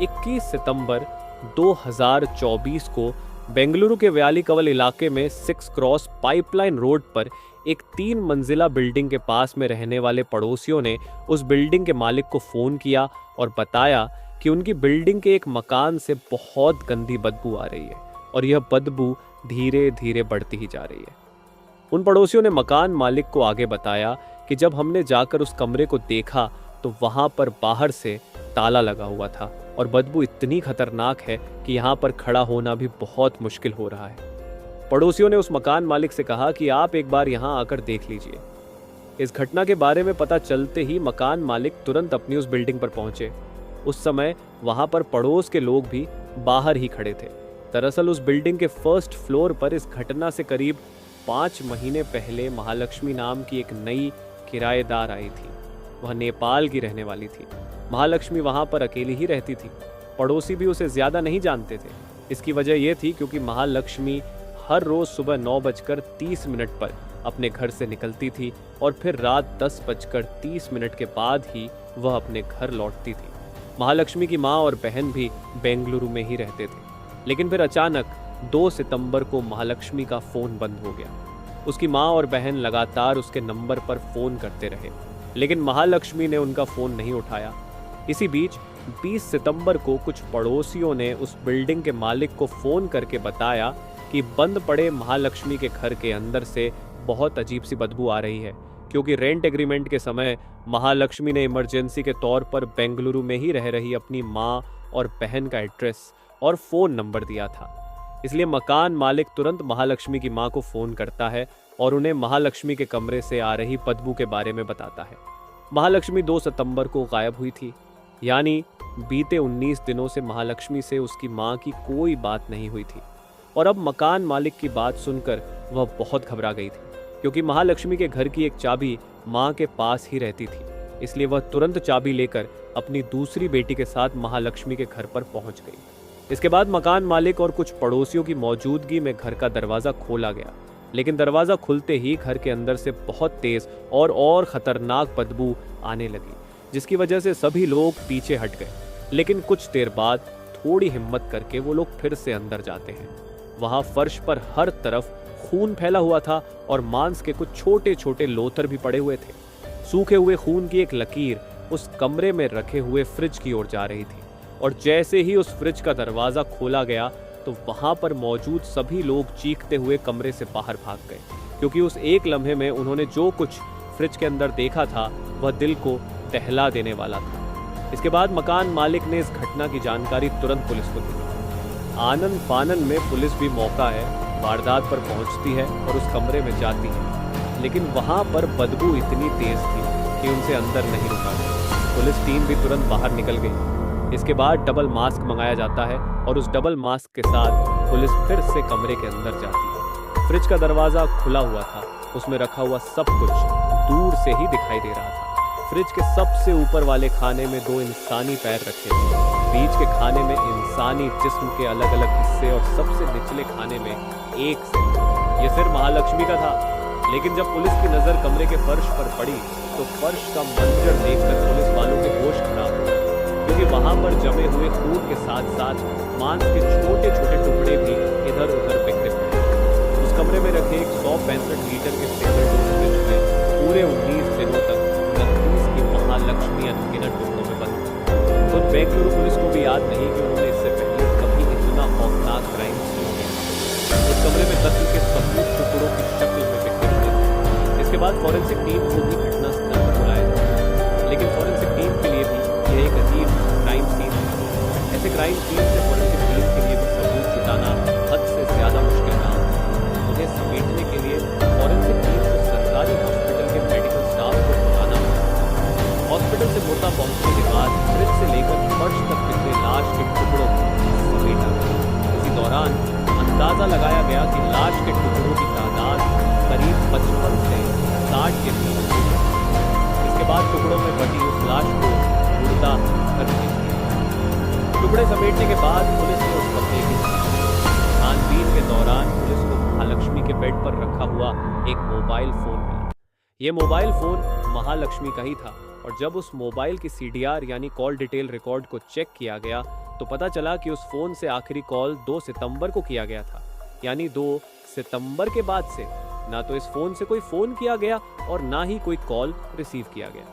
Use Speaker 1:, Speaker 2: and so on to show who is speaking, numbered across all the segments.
Speaker 1: 21 सितंबर 2024 को बेंगलुरु के व्यालीकवल इलाके में 6 क्रॉस पाइपलाइन रोड पर एक 3 मंजिला बिल्डिंग के पास में रहने वाले पड़ोसियों ने उस बिल्डिंग के मालिक को फ़ोन किया और बताया कि उनकी बिल्डिंग के एक मकान से बहुत गंदी बदबू आ रही है और यह बदबू धीरे धीरे बढ़ती ही जा रही है। उन पड़ोसियों ने मकान मालिक को आगे बताया कि जब हमने जाकर उस कमरे को देखा तो वहां पर बाहर से ताला लगा हुआ था और बदबू इतनी खतरनाक है कि यहाँ पर खड़ा होना भी बहुत मुश्किल हो रहा है। पड़ोसियों ने उस मकान मालिक से कहा कि आप एक बार यहाँ आकर देख लीजिए। इस घटना के बारे में पता चलते ही मकान मालिक तुरंत अपनी उस बिल्डिंग पर पहुंचे। उस समय वहां पर पड़ोस के लोग भी बाहर ही खड़े थे। दरअसल उस बिल्डिंग के फर्स्ट फ्लोर पर इस घटना से करीब 5 महीने पहले महालक्ष्मी नाम की एक नई किराएदार आई थी। वह नेपाल की रहने वाली थी। महालक्ष्मी वहां पर अकेली ही रहती थी। पड़ोसी भी उसे ज्यादा नहीं जानते थे। इसकी वजह यह थी क्योंकि महालक्ष्मी हर रोज सुबह 9:30 पर अपने घर से निकलती थी और फिर रात 10:30 के बाद ही वह अपने घर लौटती थी। महालक्ष्मी की माँ और बहन भी बेंगलुरु में ही रहते थे। लेकिन फिर अचानक 2 सितंबर को महालक्ष्मी का फोन बंद हो गया। उसकी माँ और बहन लगातार उसके नंबर पर फोन करते रहे, लेकिन महालक्ष्मी ने उनका फोन नहीं उठाया। इसी बीच 20 सितंबर को कुछ पड़ोसियों ने उस बिल्डिंग के मालिक को फोन करके बताया कि बंद पड़े महालक्ष्मी के घर के अंदर से बहुत अजीब सी बदबू आ रही है, क्योंकि रेंट एग्रीमेंट के समय महालक्ष्मी ने इमरजेंसी के तौर पर बेंगलुरु में ही रह रही अपनी माँ और बहन का एड्रेस और फ़ोन नंबर दिया था। इसलिए मकान मालिक तुरंत महालक्ष्मी की माँ को फ़ोन करता है और उन्हें महालक्ष्मी के कमरे से आ रही बदबू के बारे में बताता है। महालक्ष्मी 2 सितंबर को गायब हुई थी, यानी बीते 19 दिनों से महालक्ष्मी से उसकी माँ की कोई बात नहीं हुई थी। और अब मकान मालिक की बात सुनकर वह बहुत घबरा गई थी, क्योंकि महालक्ष्मी के घर की एक चाबी माँ के पास ही रहती थी। इसलिए वह तुरंत चाबी लेकर अपनी दूसरी बेटी के साथ महालक्ष्मी के घर पर पहुंच गई। इसके बाद मकान मालिक और कुछ पड़ोसियों की मौजूदगी में घर का दरवाज़ा खोला गया, लेकिन दरवाज़ा खुलते ही घर के अंदर से बहुत तेज़ और ख़तरनाक बदबू आने लगी, जिसकी वजह से सभी लोग पीछे हट गए। लेकिन कुछ देर बाद थोड़ी हिम्मत करके वो लोग फिर से अंदर जाते हैं। वहाँ फर्श पर हर तरफ खून फैला हुआ था और मांस के कुछ छोटे छोटे लोथर भी पड़े हुए थे। सूखे हुए खून की एक लकीर उस कमरे में रखे हुए फ्रिज की ओर जा रही थी, और जैसे ही उस फ्रिज का दरवाज़ा खोला गया तो वहाँ पर मौजूद सभी लोग चीखते हुए कमरे से बाहर भाग गए, क्योंकि उस एक लम्हे में उन्होंने जो कुछ फ्रिज के अंदर देखा था वह दिल को दहला देने वाला था। इसके बाद मकान मालिक ने इस घटना की जानकारी तुरंत पुलिस को दी। आनन फानन में पुलिस भी मौका है, वारदात पर पहुंचती है और उस कमरे में जाती है, लेकिन वहां पर बदबू इतनी तेज थी कि उनसे अंदर नहीं रुका गया। पुलिस टीम भी तुरंत बाहर निकल गई। इसके बाद डबल मास्क मंगाया जाता है और उस डबल मास्क के साथ पुलिस फिर से कमरे के अंदर जाती है। फ्रिज का दरवाज़ा खुला हुआ था, उसमें रखा हुआ सब कुछ दूर से ही दिखाई दे रहा था। फ्रिज के सबसे ऊपर वाले खाने में 2 इंसानी पैर रखे थे, बीच के खाने में इंसानी जिस्म के अलग अलग हिस्से और सबसे निचले खाने में एक सिर। यह सिर महालक्ष्मी का था। लेकिन जब पुलिस की नज़र कमरे के फर्श पर पड़ी तो फर्श का मंजर देखकर पुलिस वालों के होश खराब हो गए, क्योंकि वहां पर जमे हुए खून के साथ साथ मांस के छोटे छोटे टुकड़े भी इधर उधर बिखरे पड़े। उस कमरे में रखे 165 लीटर के सिंगल डोर फ्रिज में पूरे 19 दिनों तक 29 की महालक्ष्मी अनगिनत टुकड़ों में बंद थी। खुद बेंगलुरु पुलिस को भी याद नहीं कि उन्होंने इससे पहले कभी इतना खौफनाक क्राइम किया है। उस कमरे में कत्ल के सबूत टुकड़ों की शक्ल में बिखरे पड़े थे। इसके बाद फॉरेंसिक टीम को भी घटना स्थल पर बुलाया गया, लेकिन फॉरेंसिक टीम के लिए भी यह एक अजीब क्राइम सीन है। ऐसे क्राइम सीन से फॉरेंसिक टीम के लिए भी सबूत जुटाना हद से ज्यादा मुश्किल काम है। उन्हें समेटने के लिए फॉरेंसिक टीम को सरकारी हॉस्पिटल के मेडिकल स्टाफ को बुलाना होगा। हॉस्पिटल से मुर्दा पहुंचने के बाद फ्रिज से लेकर फर्श तक बिखरे लाश के टुकड़ों को समेटा गया। इसी दौरान अंदाजा लगाया गया कि लाश के टुकड़ों की तादाद करीब 55 से 60 के बीच होगी। इसके बाद टुकड़ों में बटी उस लाश को मुर्दा कर दिया। टुकड़े समेटने के बाद पुलिस ने उस कमरे की छानबीन के दौरान पुलिस को महालक्ष्मी के बेड पर रखा हुआ एक मोबाइल फोन मिला। ये मोबाइल फोन महालक्ष्मी का ही था, और जब उस मोबाइल की CDR यानी कॉल डिटेल रिकॉर्ड को चेक किया गया तो पता चला कि उस फोन से आखिरी कॉल 2 सितंबर को किया गया था, यानी 2 सितंबर के बाद से ना तो इस फोन से कोई फोन किया गया और ना ही कोई कॉल रिसीव किया गया।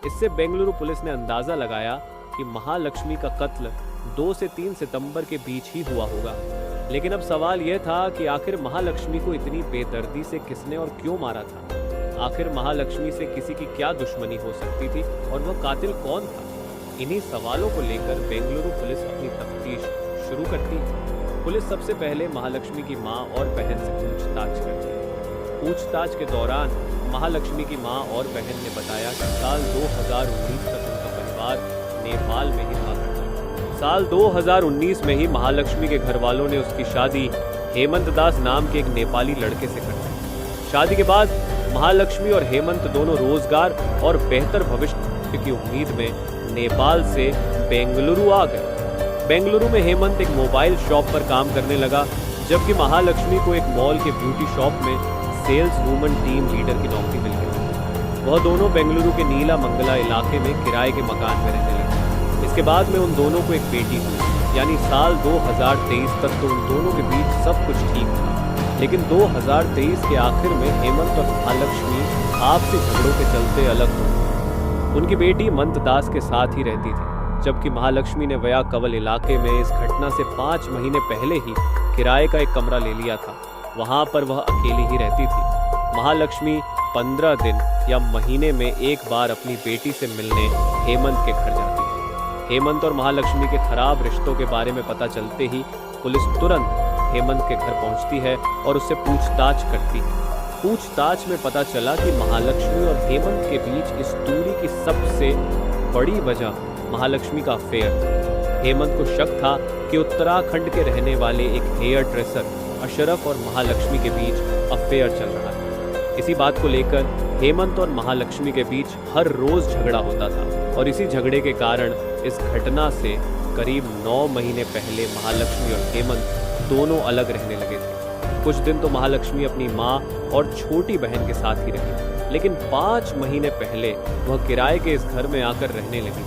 Speaker 1: इससे बेंगलुरु पुलिस ने अंदाजा लगाया कि महालक्ष्मी का कत्ल 2 से 3 सितंबर के बीच ही हुआ होगा। लेकिन अब सवाल यह था कि आखिर महालक्ष्मी को इतनी बेदर्दी से किसने और क्यों मारा था? आखिर महालक्ष्मी से किसी की क्या दुश्मनी हो सकती थी और वह कातिल कौन था? इन्हीं सवालों को लेकर बेंगलुरु पुलिस अपनी तफ्तीश शुरू करती है। पुलिस सबसे पहले महालक्ष्मी की मां और बहन से पूछताछ करती है। पूछताछ के दौरान महालक्ष्मी की मां और बहन ने बताया कि साल 2019 तक उनका परिवार नेपाल में ही रहा करता था। साल 2019 में ही महालक्ष्मी के घर वालों ने उसकी शादी हेमंत दास नाम के एक नेपाली लड़के से कर दी। शादी के बाद महालक्ष्मी और हेमंत दोनों रोजगार और बेहतर भविष्य की उम्मीद में नेपाल से बेंगलुरु आ गए। बेंगलुरु में हेमंत एक मोबाइल शॉप पर काम करने लगा, जबकि महालक्ष्मी को एक मॉल के ब्यूटी शॉप में सेल्स वूमन टीम लीडर की नौकरी मिल गई। वह दोनों बेंगलुरु के नीला मंगला इलाके में किराए के मकान में रहने लगे। इसके बाद में उन दोनों को एक बेटी हुई, यानी साल 2023 तक तो उन दोनों के बीच सब कुछ ठीक था। लेकिन 2023 के आखिर में हेमंत और महालक्ष्मी आपसी झगड़ों के चलते अलग हो गए। उनकी बेटी मंत दास के साथ ही रहती थी, जबकि महालक्ष्मी ने वया कवल इलाके में इस घटना से 5 महीने पहले ही किराए का एक कमरा ले लिया था। वहां पर वह अकेली ही रहती थी। महालक्ष्मी 15 दिन या महीने में एक बार अपनी बेटी से मिलने हेमंत के घर जाती थी। हेमंत और महालक्ष्मी के खराब रिश्तों के बारे में पता चलते ही पुलिस तुरंत हेमंत के घर पहुंचती है और उससे पूछताछ करती है। पूछताछ में पता चला कि महालक्ष्मी और हेमंत के बीच इस दूरी की सबसे बड़ी वजह महालक्ष्मी का अफेयर था। हेमंत को शक था कि उत्तराखंड के रहने वाले एक हेयर ड्रेसर अशरफ और महालक्ष्मी के बीच अफेयर चल रहा है। इसी बात को लेकर हेमंत और महालक्ष्मी के बीच हर रोज झगड़ा होता था और इसी झगड़े के कारण इस घटना से करीब 9 महीने पहले महालक्ष्मी और हेमंत दोनों अलग रहने लगे थे। कुछ दिन तो महालक्ष्मी अपनी माँ और छोटी बहन के साथ ही रही, लेकिन 5 महीने पहले वह किराए के इस घर में आकर रहने लगी।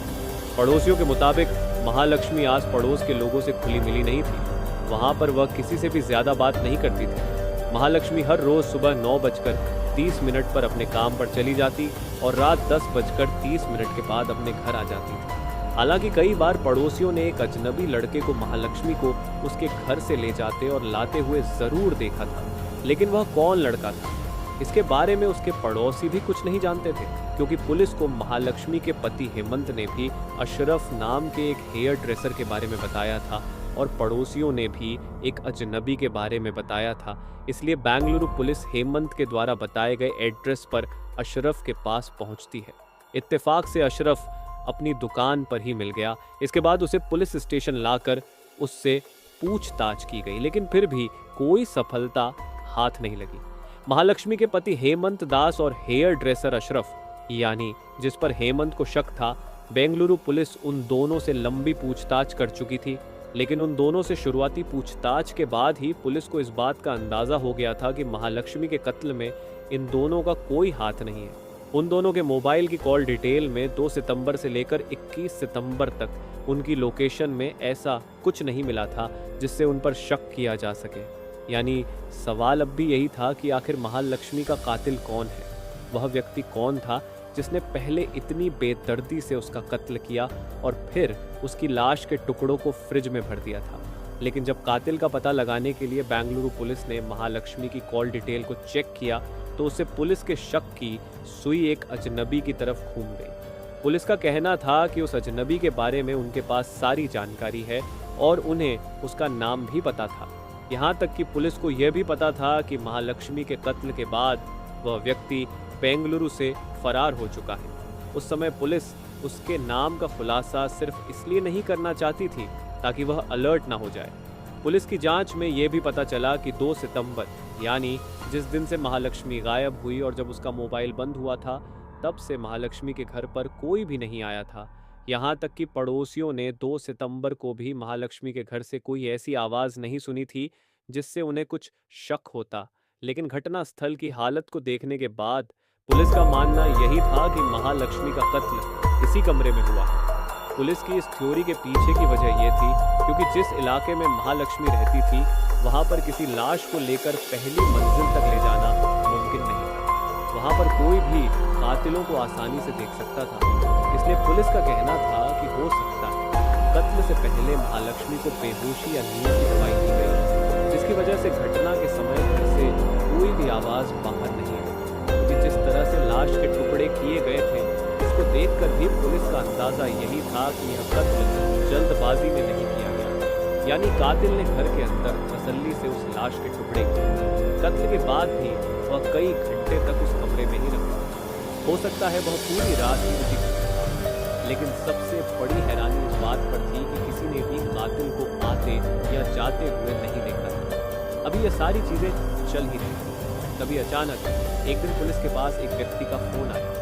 Speaker 1: पड़ोसियों के मुताबिक महालक्ष्मी आस पड़ोस के लोगों से खुली मिली नहीं थी। वहां पर वह किसी से भी ज्यादा बात नहीं करती थी। महालक्ष्मी हर रोज सुबह 9:30 पर अपने काम पर चली जाती और रात 10:30 के बाद अपने घर आ जाती थी। हालांकि कई बार पड़ोसियों ने एक अजनबी लड़के को महालक्ष्मी को उसके घर से ले जाते और लाते हुए जरूर देखा था, लेकिन वह कौन लड़का था इसके बारे में उसके पड़ोसी भी कुछ नहीं जानते थे, क्योंकि पुलिस को महालक्ष्मी के पति हेमंत ने भी अशरफ नाम के एक हेयर ड्रेसर के बारे में बताया था और पड़ोसियों ने भी एक अजनबी के बारे में बताया था। इसलिए बेंगलुरु पुलिस हेमंत के द्वारा बताए गए एड्रेस पर अशरफ के पास पहुंचती है। इत्तेफाक से अशरफ अपनी दुकान पर ही मिल गया। इसके बाद उसे पुलिस स्टेशन लाकर उससे पूछताछ की गई, लेकिन फिर भी कोई सफलता हाथ नहीं लगी। महालक्ष्मी के पति हेमंत दास और हेयर ड्रेसर अशरफ, यानी जिस पर हेमंत को शक था, बेंगलुरु पुलिस उन दोनों से लंबी पूछताछ कर चुकी थी। लेकिन उन दोनों से शुरुआती पूछताछ के बाद ही पुलिस को इस बात का अंदाजा हो गया था कि महालक्ष्मी के कत्ल में इन दोनों का कोई हाथ नहीं है। उन दोनों के मोबाइल की कॉल डिटेल में 2 सितंबर से लेकर 21 सितंबर तक उनकी लोकेशन में ऐसा कुछ नहीं मिला था जिससे उन पर शक किया जा सके। यानी सवाल अब भी यही था कि आखिर महालक्ष्मी का कातिल कौन है? वह व्यक्ति कौन था जिसने पहले इतनी बेदर्दी से उसका कत्ल किया और फिर उसकी लाश के टुकड़ों को फ्रिज में भर दिया था? लेकिन जब कातिल का पता लगाने के लिए बेंगलुरु पुलिस ने महालक्ष्मी की कॉल डिटेल को चेक किया तो उसे पुलिस के शक की सुई एक अजनबी की तरफ घूम गई। पुलिस का कहना था कि उस अजनबी के बारे में उनके पास सारी जानकारी है और उन्हें उसका नाम भी पता था। यहाँ तक कि पुलिस को यह भी पता था कि महालक्ष्मी के कत्ल के बाद वह व्यक्ति बेंगलुरु से फरार हो चुका है। उस समय पुलिस उसके नाम का खुलासा सिर्फ इसलिए नहीं करना चाहती थी ताकि वह अलर्ट ना हो जाए। पुलिस की जांच में यह भी पता चला कि 2 सितंबर यानी जिस दिन से महालक्ष्मी गायब हुई और जब उसका मोबाइल बंद हुआ था, तब से महालक्ष्मी के घर पर कोई भी नहीं आया था। यहाँ तक कि पड़ोसियों ने 2 सितंबर को भी महालक्ष्मी के घर से कोई ऐसी आवाज़ नहीं सुनी थी जिससे उन्हें कुछ शक होता। लेकिन घटनास्थल की हालत को देखने के बाद पुलिस का मानना यही था कि महालक्ष्मी का कत्ल इसी कमरे में हुआ है। पुलिस की इस थ्योरी के पीछे की वजह ये थी क्योंकि जिस इलाके में महालक्ष्मी रहती थी वहां पर किसी लाश को लेकर पहली मंजिल तक ले जाना मुमकिन नहीं था। वहां पर कोई भी कातिलों को आसानी से देख सकता था। इसलिए पुलिस का कहना था कि हो सकता है कत्ल से पहले महालक्ष्मी को बेहोशी या नींद की दवाई दी गई, जिसकी वजह से घटना के समय घर से कोई भी आवाज बाहर नहीं आई। क्योंकि जिस तरह से लाश के टुकड़े किए गए थे इसको देखकर भी पुलिस का अंदाजा यही था कि यह कत्ल जल्दबाजी में नहीं किया गया, यानी कातिल ने घर के अंदर तसल्ली से उस लाश के टुकड़े किए। कत्ल के बाद भी वह कई घंटे तक उस कमरे में ही रखा। हो सकता है वह पूरी रात ही उसी घर में था। लेकिन सबसे बड़ी हैरानी इस बात पर थी कि किसी ने भी कातिल को आते या जाते हुए नहीं देखा था। अभी यह सारी चीजें चल ही रही थी, तभी अचानक एक दिन पुलिस के पास एक व्यक्ति का फोन आया।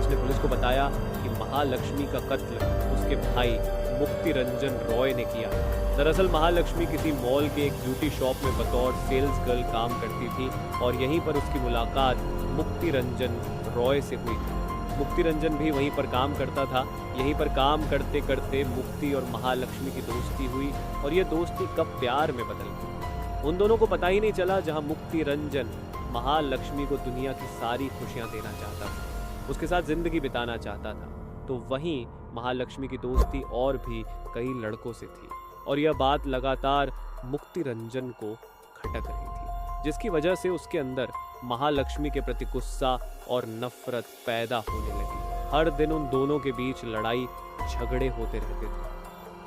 Speaker 1: उसने पुलिस को बताया कि महालक्ष्मी का कत्ल उसके भाई मुक्ति रंजन रॉय ने किया। दरअसल महालक्ष्मी किसी मॉल के एक ब्यूटी शॉप में बतौर सेल्स गर्ल काम करती थी और यहीं पर उसकी मुलाकात मुक्ति रंजन रॉय से हुई थी। मुक्ति रंजन भी वहीं पर काम करता था। यहीं पर काम करते करते मुक्ति और महालक्ष्मी की दोस्ती हुई और यह दोस्ती कब प्यार में बदल गई उन दोनों को पता ही नहीं चला। जहां मुक्ति रंजन महालक्ष्मी को दुनिया की सारी खुशियां देना चाहता था, उसके साथ जिंदगी बिताना चाहता था, तो वहीं महालक्ष्मी की दोस्ती और भी कई लड़कों से थी और यह बात लगातार मुक्ति रंजन को खटक रही थी, जिसकी वजह से उसके अंदर महालक्ष्मी के प्रति गुस्सा और नफरत पैदा होने लगी। हर दिन उन दोनों के बीच लड़ाई झगड़े होते रहते थे।